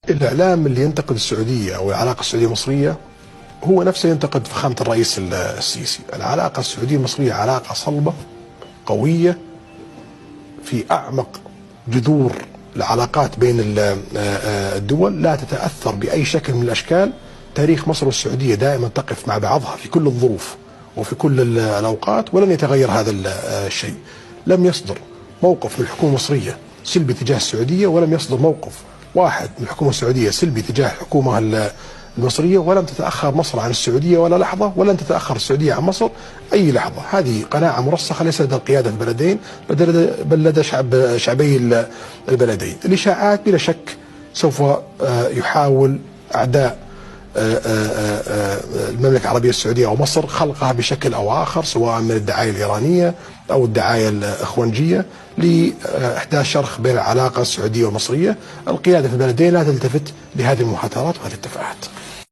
الإعلام اللي ينتقد السعودية أو العلاقة السعودية المصرية هو نفسه ينتقد فخامة الرئيس السيسي. العلاقة السعودية المصرية علاقة صلبة قوية في أعمق جذور العلاقات بين الدول، لا تتأثر بأي شكل من الأشكال. تاريخ مصر والسعودية دائما تقف مع بعضها في كل الظروف وفي كل الأوقات، ولن يتغير هذا الشيء. لم يصدر موقف من الحكومة المصرية سلبي تجاه السعودية، ولم يصدر موقف واحد من الحكومة السعودية سلبي تجاه الحكومة المصرية، ولم تتأخر مصر عن السعودية ولا لحظة، ولن تتأخر السعودية عن مصر أي لحظة. هذه قناعة مرسخة ليس لدى القيادة في البلدين بل لدى شعبي البلدين. الإشاعات بلا شك سوف يحاول أعداء المملكة العربية السعودية أو مصر خلقها بشكل أو آخر، سواء من الدعاية الإيرانية أو الدعاية الإخوانجية لإحداث شرخ بين العلاقة السعودية والمصرية. القيادة في البلدين لا تلتفت لهذه المحاضرات وهذه التفاهات.